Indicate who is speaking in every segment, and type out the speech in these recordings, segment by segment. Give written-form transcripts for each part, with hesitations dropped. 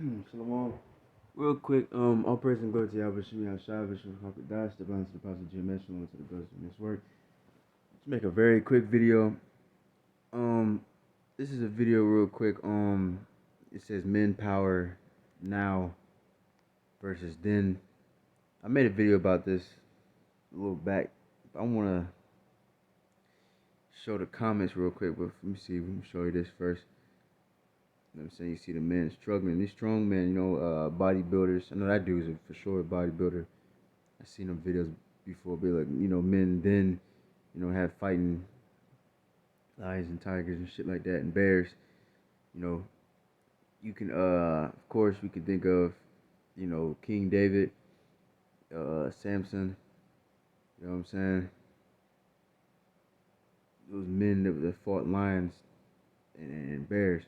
Speaker 1: Shalom. Real quick, all praise and glory to Yahweh Shemi Hashai, Bishop Hakadash, the balance of the Apostle Jim Echelon to the brothers in this work. Let's make a very quick video. Um, this is a video real quick. It says men power now versus then. I made a video about this a little back. I wanna show the comments real quick, but let me see. Let me show you this first. You know what I'm saying? You see the men struggling. These strong men, bodybuilders. I know that dude's for sure a bodybuilder. I seen them videos before, be like, men then, have fighting lions and tigers and shit like that and bears. You know, you can, of course, we could think of, King David, Samson. You know what I'm saying? Those men that fought lions and bears.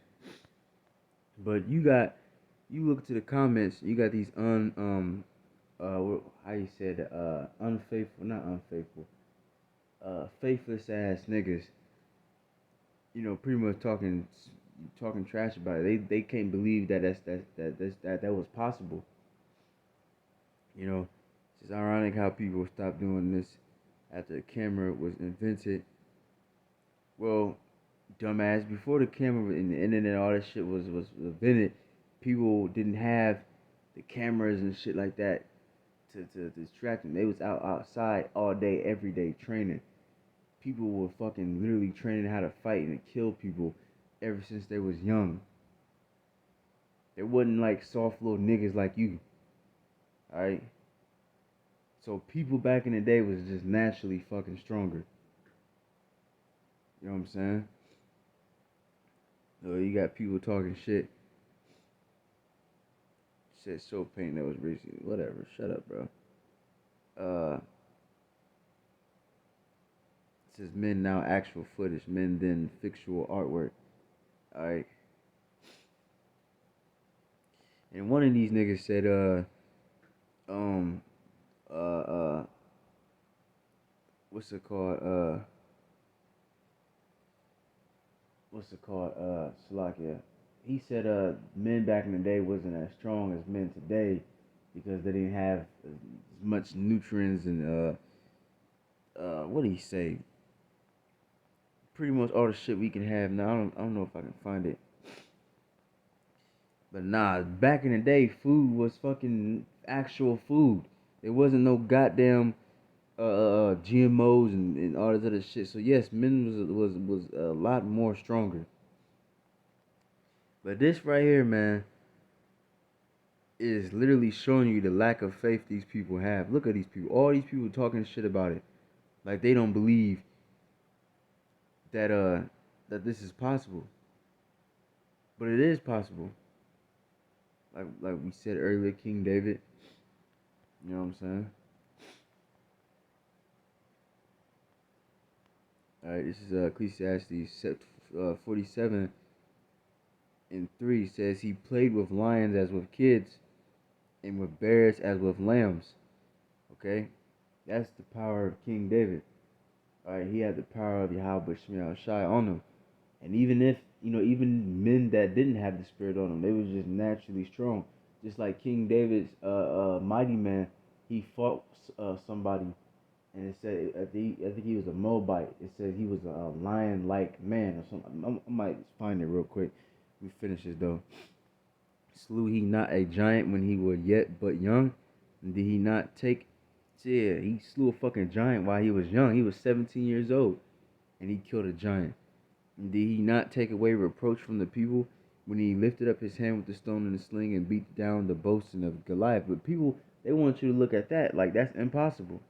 Speaker 1: But you look to the comments, you got these how you said, unfaithful, not unfaithful, faithless ass niggas, pretty much talking trash about it. They can't believe that was possible. It's just ironic how people stopped doing this after the camera was invented. Well, dumbass, before the camera and the internet, all that shit was invented, people didn't have the cameras and shit like that to distract them. They was outside all day, every day training. People were fucking literally training how to fight and kill people ever since they was young. It wasn't like soft little niggas like you. Alright? So people back in the day was just naturally fucking stronger. You know what I'm saying? So you got people talking shit. Said soap paint that was recently. Whatever. Shut up, bro. It says men now actual footage, men then fictional artwork. Alright. And one of these niggas said, what's it called? Salakia. He said, men back in the day wasn't as strong as men today because they didn't have as much nutrients and, what did he say? Pretty much all the shit we can have now. I don't know if I can find it. But nah, back in the day, food was fucking actual food. There wasn't no goddamn GMOs and all this other shit. So yes, men was a lot more stronger. But this right here, man, is literally showing you the lack of faith these people have. Look at these people. All these people talking shit about it. Like they don't believe that this is possible. But it is possible. Like we said earlier, King David. You know what I'm saying? Alright, this is Ecclesiastes 47:3 says he played with lions as with kids and with bears as with lambs. Okay? That's the power of King David. Alright, he had the power of Yahweh Shemiah Shai on him. And even if, even men that didn't have the spirit on them, they was just naturally strong. Just like King David's mighty man, he fought somebody, and it said, I think he was a Moabite. It said he was a lion-like man or something. I might find it real quick. We finish this though. Slew he not a giant when he was yet but young? And did he not take? Yeah, he slew a fucking giant while he was young. He was 17 years old, and he killed a giant. And did he not take away reproach from the people when he lifted up his hand with the stone and the sling and beat down the boasting of Goliath? But people, they want you to look at that like that's impossible.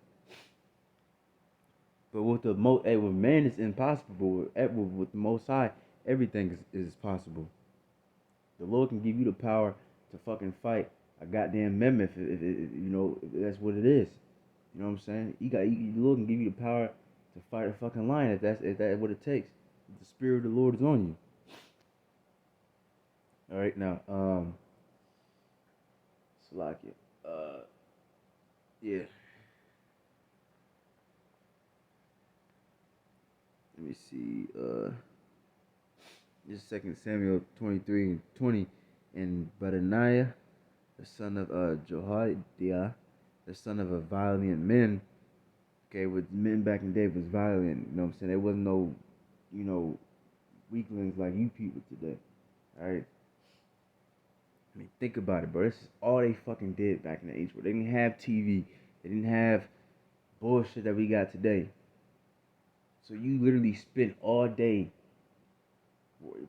Speaker 1: But with with man, it's impossible. With the Most High, everything is possible. The Lord can give you the power to fucking fight a goddamn mammoth, if that's what it is. You know what I'm saying? The Lord can give you the power to fight a fucking lion if that's what it takes. The Spirit of the Lord is on you. All right, now, Salakia, yeah. Let me see. This is 2 Samuel 23:20. and Badaniah, the son of Jehoiada, the son of a violent man. Okay, with men back in the day was violent. You know what I'm saying? There wasn't no, you know, weaklings like you people today. All right. I mean, think about it, bro. This is all they fucking did back in the age where they didn't have TV. They didn't have bullshit that we got today. So you literally spent all day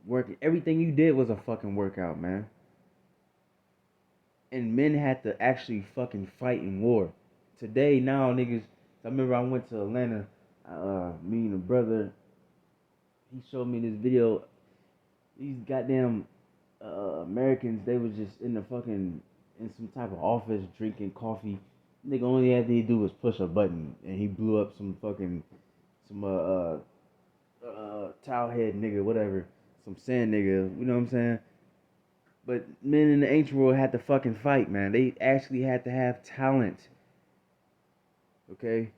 Speaker 1: working. Everything you did was a fucking workout, man. And men had to actually fucking fight in war. Today, now, niggas. I remember I went to Atlanta. Me and a brother. He showed me this video. These goddamn Americans, they was just in the fucking in some type of office drinking coffee. Nigga, only had to do was push a button, and he blew up some fucking some towel head nigga, whatever, some sand nigga. You know what I'm saying? But men in the ancient world had to fucking fight, man. They actually had to have talent. Okay?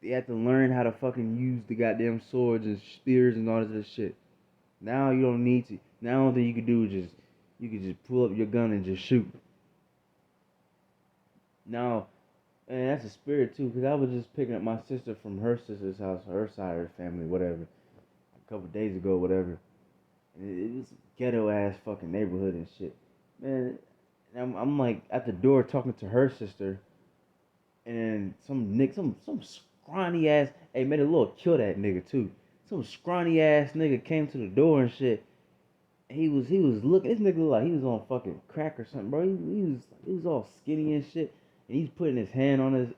Speaker 1: They had to learn how to fucking use the goddamn swords and spears and all this shit. Now you don't need to. Now the only thing you can do is you can just pull up your gun and just shoot. Now, and that's a spirit too, because I was just picking up my sister from her sister's house, her side of the family, whatever, a couple days ago, whatever. And it was ghetto ass fucking neighborhood and shit. Man, I'm like at the door talking to her sister, and then some scrawny ass, hey, made a little kill that nigga too. Some scrawny ass nigga came to the door and shit. He was looking. This nigga looked like he was on fucking crack or something, bro. He was all skinny and shit, and he's putting his hand on his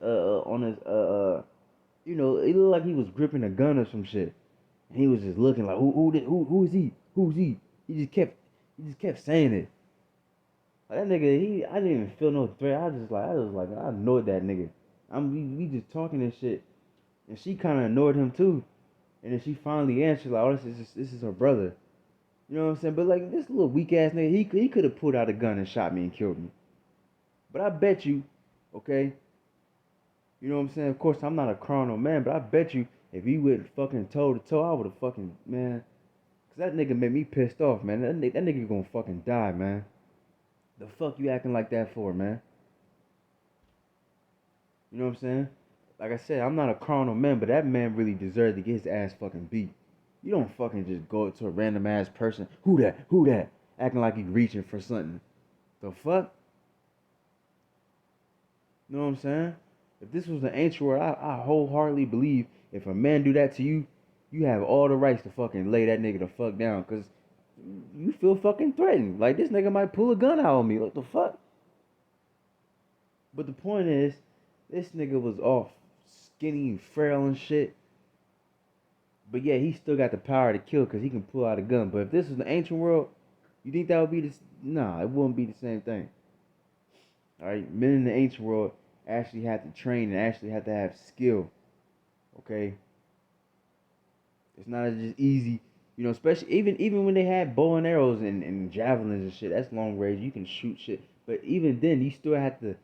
Speaker 1: you know, it looked like he was gripping a gun or some shit. And he was just looking like who is he? Who's he? He just kept saying it. Like that nigga, I didn't even feel no threat. I ignored that nigga. We just talking and shit, and she kind of ignored him too. And then she finally answered like, "Oh, this is her brother." You know what I'm saying? But like this little weak ass nigga, he could have pulled out a gun and shot me and killed me. But I bet you, okay, you know what I'm saying? Of course, I'm not a carnal man, but I bet you if he went fucking toe to toe, I would have fucking man. Cause that nigga made me pissed off, man. That nigga gonna fucking die, man. The fuck you acting like that for, man? You know what I'm saying? Like I said, I'm not a carnal man, but that man really deserved to get his ass fucking beat. You don't fucking just go up to a random ass person. Who that? Who that? Acting like you reaching for something. The fuck? You know what I'm saying? If this was an ancient world, I wholeheartedly believe if a man do that to you, you have all the rights to fucking lay that nigga the fuck down, cause you feel fucking threatened. Like this nigga might pull a gun out on me. What the fuck? But the point is, this nigga was all skinny and frail and shit. But yeah, he still got the power to kill because he can pull out a gun. But if this was the ancient world, you think that would be the nah? It wouldn't be the same thing. All right, men in the ancient world actually had to train and actually had to have skill. Okay, it's not just easy, you know. Especially even when they had bow and arrows and javelins and shit. That's long range. You can shoot shit. But even then, you still had to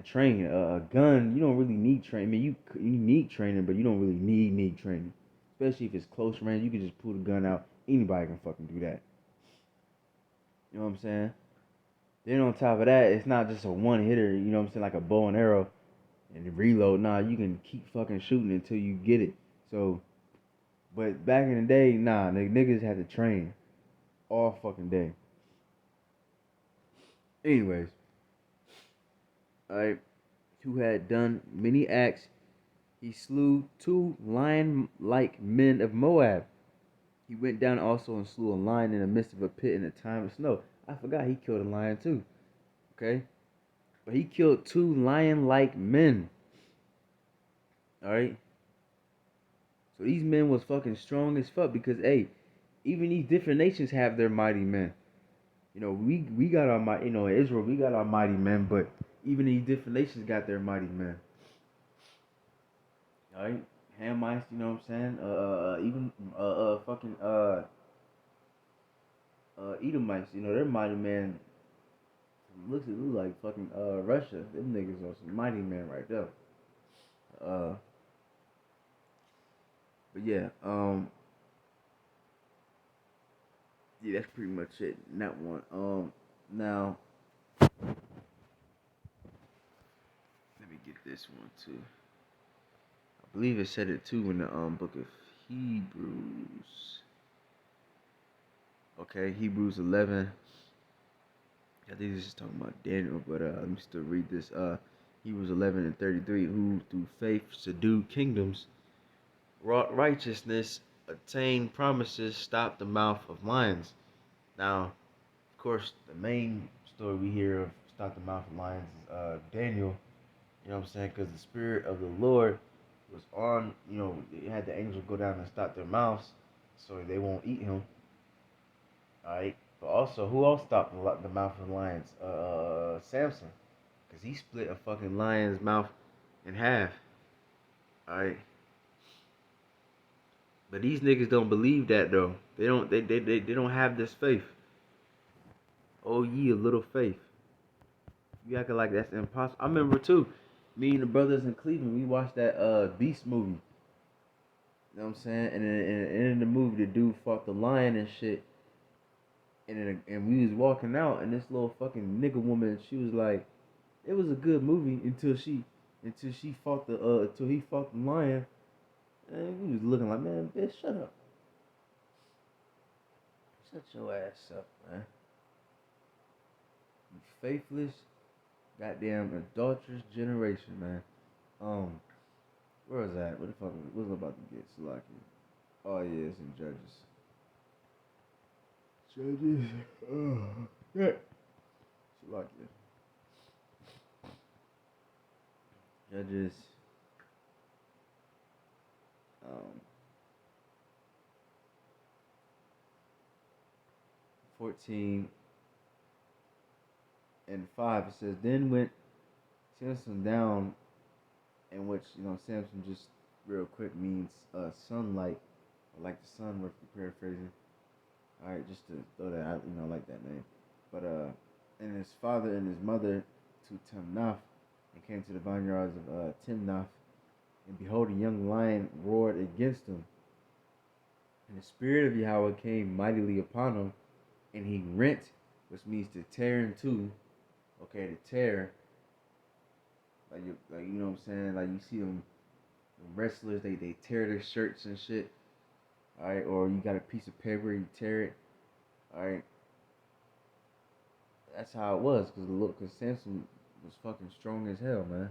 Speaker 1: train. A gun, you don't really need training. I mean, you need training, but you don't really need training. Especially if it's close range, you can just pull the gun out. Anybody can fucking do that. You know what I'm saying? Then on top of that, it's not just a one hitter. You know what I'm saying? Like a bow and arrow and reload. Nah, you can keep fucking shooting until you get it. So, but back in the day, nah, niggas had to train all fucking day. Anyways, alright, who had done many acts, he slew 2 lion-like men of Moab. He went down also and slew a lion in the midst of a pit in a time of snow. I forgot he killed a lion too. Okay? But he killed 2 lion-like men. Alright? So these men was fucking strong as fuck because, hey, even these different nations have their mighty men. You know, we got our mighty, you know, in Israel, we got our mighty men, but even these different nations got their mighty men. Alright? Hamites, you know what I'm saying? Even, fucking, Edomites, you know, their mighty man look like fucking Russia. Them niggas are some mighty men right there. Uh, but yeah, yeah, that's pretty much it in that one. Now let me get this one too. I believe it said it too in the book of Hebrews. Okay, Hebrews 11. I think this is talking about Daniel, but let me still read this. Hebrews 11 and 33. Who through faith subdued kingdoms, wrought righteousness, attained promises, stopped the mouth of lions. Now, of course, the main story we hear of stop the mouth of lions is Daniel. You know what I'm saying? Because the spirit of the Lord was on. You know, it had the angel go down and stop their mouths, so they won't eat him. All right. But also, who else stopped the mouth of the lions? Samson, because he split a fucking lion's mouth in half. All right. But these niggas don't believe that though. They don't. They don't have this faith. Oh ye of little faith. You acting like that's impossible. I remember too. Me and the brothers in Cleveland, we watched that Beast movie. You know what I'm saying? And in the movie, the dude fought the lion and shit. And we was walking out, and this little fucking nigga woman, she was like, it was a good movie until she fought until he fought the lion. And we was looking like, man, bitch, shut up. Shut your ass up, man. You faithless, goddamn adulterous generation, man. Where was that? What the fuck was I about to get? Salaki. Oh yeah, it's in Judges. Judges. Oh, yeah. Salaki. Judges. Um, 14 and 5. It says, then went Samson down, in which, you know, Samson just real quick means sunlight, or like the sun, we're paraphrasing. All right, just to throw that out, you know, I like that name. But and his father and his mother to Timnath, and came to the vineyards of Timnath, and behold, a young lion roared against him. And the spirit of Yahweh came mightily upon him, and he rent, which means to tear in two. Okay, to tear, like you know what I'm saying. Like you see them wrestlers, they tear their shirts and shit. All right, or you got a piece of paper, you tear it. All right, that's how it was. Cause Samson was fucking strong as hell, man.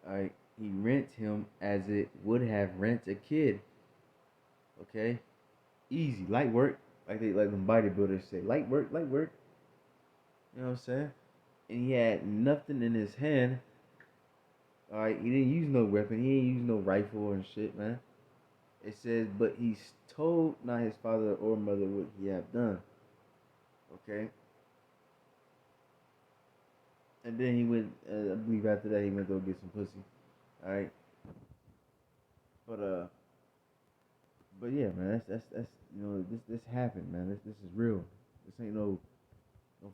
Speaker 1: All right, he rent him as it would have rent a kid. Okay, easy, light work, like them bodybuilders say, light work, light work. You know what I'm saying? And he had nothing in his hand. All right, he didn't use no weapon. He didn't use no rifle and shit, man. It says, but he told not his father or mother what he had done. Okay. And then he went. I believe after that he went to go get some pussy. All right. But But yeah, man. That's you know this happened, man. This is real. This ain't no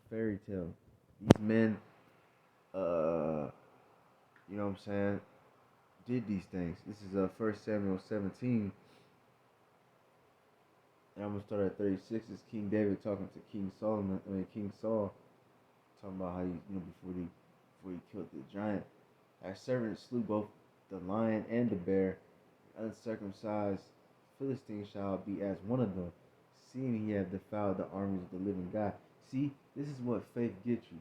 Speaker 1: fairy tale. These men, you know what I'm saying, did these things. This is 1 Samuel 17. And I'm gonna start at 36. It's King David talking to King Solomon. I mean King Saul, talking about how before he killed the giant. Our servant slew both the lion and the bear. The uncircumcised Philistine shall be as one of them, seeing he hath defiled the armies of the living God. See, this is what faith gets you.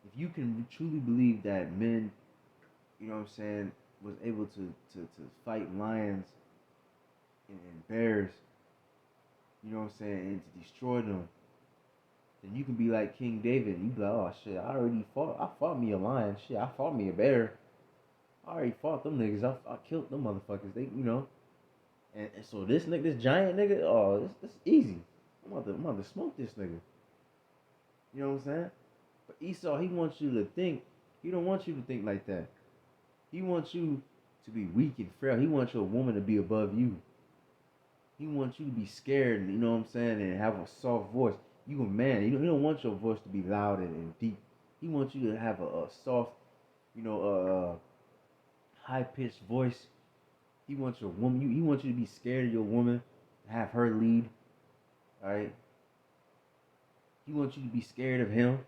Speaker 1: If you can truly believe that men, you know what I'm saying, was able to fight lions and bears, you know what I'm saying, and to destroy them, then you can be like King David. You be like, oh shit, I fought me a lion. Shit, I fought me a bear. I already fought them niggas. I killed them motherfuckers. They, you know. And so this nigga, this giant nigga, oh, this easy. I'm about to smoke this nigga. You know what I'm saying? But Esau, he wants you to think. He don't want you to think like that. He wants you to be weak and frail. He wants your woman to be above you. He wants you to be scared, you know what I'm saying, and have a soft voice. You a man. He don't want your voice to be loud and deep. He wants you to have a soft, you know, high pitched voice. He wants your woman. He wants you to be scared of your woman, have her lead. Alright? He wants you to be scared of him.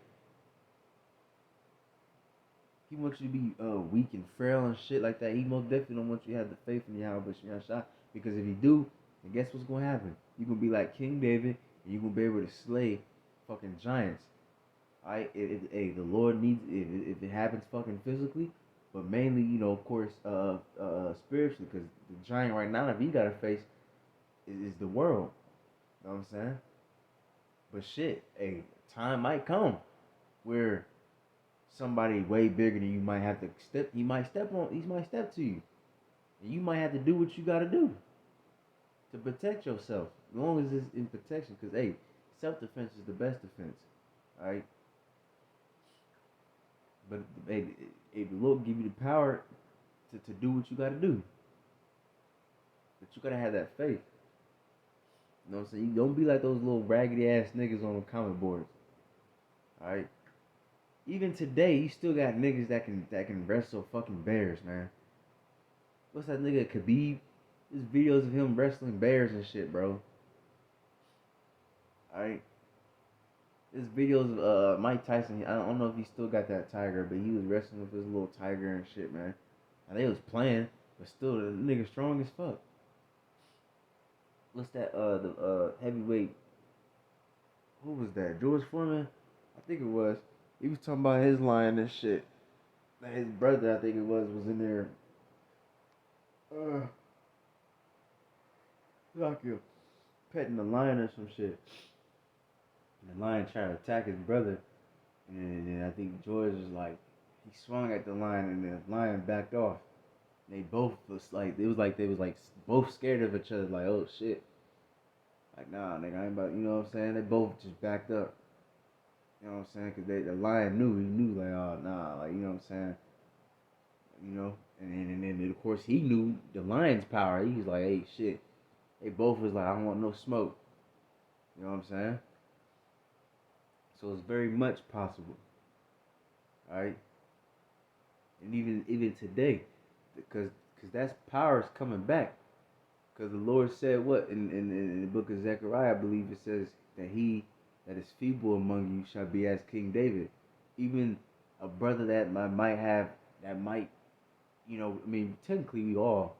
Speaker 1: He wants you to be weak and frail and shit like that. He most definitely don't want you to have the faith in Yahweh Bashir Shah. Because if you do, then guess what's gonna happen? You're gonna be like King David, and you're gonna be able to slay fucking giants. Alright, hey, the Lord needs if it happens fucking physically, but mainly, of course, spiritually, because the giant right now that we gotta face is the world. You know what I'm saying? But shit, hey, time might come where somebody way bigger than you might have to step. He might step to you, and you might have to do what you gotta do to protect yourself. As long as it's in protection, because hey, self defense is the best defense. All right. But hey, the Lord give you the power to do what you gotta do. But you gotta have that faith. You know what I'm saying? You don't be like those little raggedy ass niggas on the comic boards. Alright? Even today, you still got niggas that can wrestle fucking bears, man. What's that nigga Khabib? There's videos of him wrestling bears and shit, bro. Alright? There's videos of Mike Tyson. I don't know if he still got that tiger, but he was wrestling with his little tiger and shit, man. And they was playing, but still the nigga strong as fuck. What's that? The heavyweight. Who was that? George Foreman? I think it was. He was talking about his lion and shit. His brother, I think it was in there. Like you petting the lion or some shit. And the lion tried to attack his brother, and then I think George was like, he swung at the lion, and the lion backed off. They both was like, they was like both scared of each other. Like, oh shit. Like, nah, nigga, I ain't about, you know what I'm saying? They both just backed up. You know what I'm saying? Because the lion he knew, like, oh, nah, like, you know what I'm saying? You know? And then, of course, he knew the lion's power. He was like, hey, shit. They both was like, I don't want no smoke. You know what I'm saying? So it's very much possible. Alright? And even today, because that's power is coming back. Because the Lord said what? In the book of Zechariah, I believe it says that he that is feeble among you shall be as King David. Even a brother that might, I mean, technically we all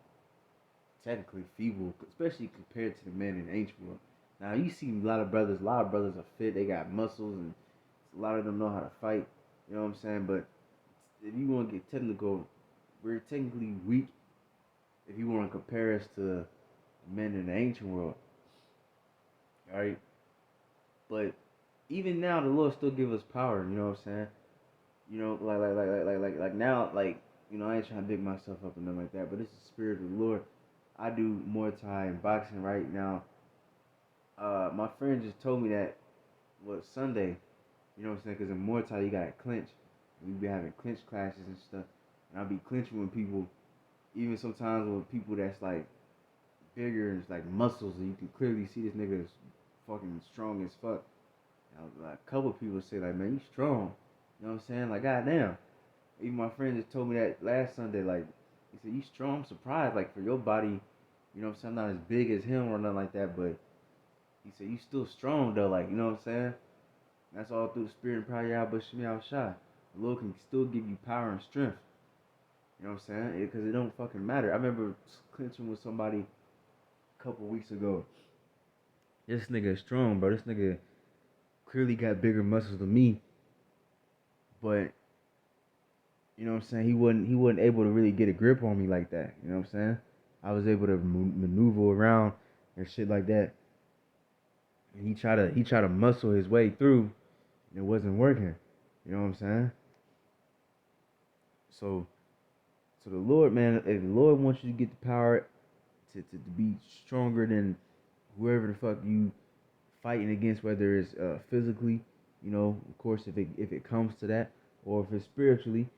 Speaker 1: technically feeble, especially compared to the men in the ancient world. Now you see a lot of brothers are fit, they got muscles, and a lot of them know how to fight. You know what I'm saying? But if you want to get technical, we're technically weak if you want to compare us to men in the ancient world. Alright? But even now the Lord still give us power, you know what I'm saying? You know, like now, like, I ain't trying to dig myself up and nothing like that, but it's the spirit of the Lord. I do Muay Thai and boxing right now. My friend just told me that Sunday, you know what I'm saying? Because in Muay Thai you gotta clinch. We be having clinch classes and stuff, and I'll be clinching with people, even sometimes with people that's like bigger and it's like muscles, and you can clearly see this nigga is fucking strong as fuck. Like a couple people say like, man, you strong. You know what I'm saying? Like, goddamn. Even my friend just told me that last Sunday. Like, he said, you strong. I'm surprised. Like, for your body, you know what I'm saying? I'm not as big as him or nothing like that. But he said, you still strong, though. Like, you know what I'm saying? That's all through the spirit and power of Yahweh Shemi Al Shai. The Lord can still give you power and strength. You know what I'm saying? Because it don't fucking matter. I remember clinching with somebody a couple weeks ago. This nigga is strong, bro. This nigga clearly got bigger muscles than me. But you know what I'm saying? He wasn't able to really get a grip on me like that. You know what I'm saying? I was able to maneuver around and shit like that. And he tried to muscle his way through, and it wasn't working. You know what I'm saying? So the Lord, man, if the Lord wants you to get the power to be stronger than whoever the fuck you fighting against, whether it's physically, of course, if it comes to that, or if it's spiritually.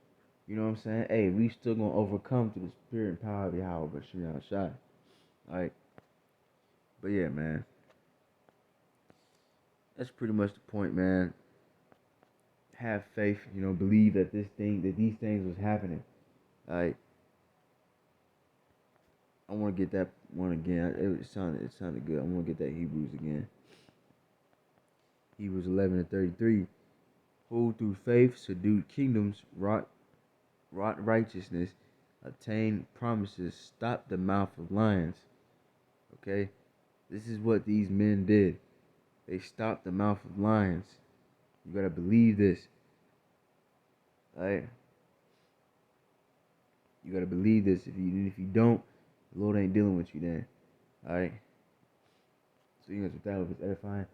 Speaker 1: You know what I'm saying? Hey, we still gonna overcome through the spirit and power of Yahweh, but Shemi Al Shai. Alright. But yeah, man. That's pretty much the point, man. Have faith, believe that these things was happening. Alright. I wanna get that one again. It sounded good. I wanna get that Hebrews again. Hebrews 11:33. Who through faith subdued kingdoms, wrought righteousness, obtained promises, stopped the mouth of lions. Okay? This is what these men did. They stopped the mouth of lions. You gotta believe this. Alright? You gotta believe this. If you don't, the Lord ain't dealing with you then. Alright? So you guys with that, it's edifying.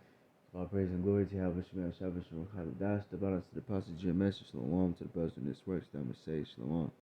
Speaker 1: All praise and glory to Yahweh Shemel Shabbat Shalom Chadadas, the balance to the passage of your message, Shalom to the person in this works, that must say Shalom.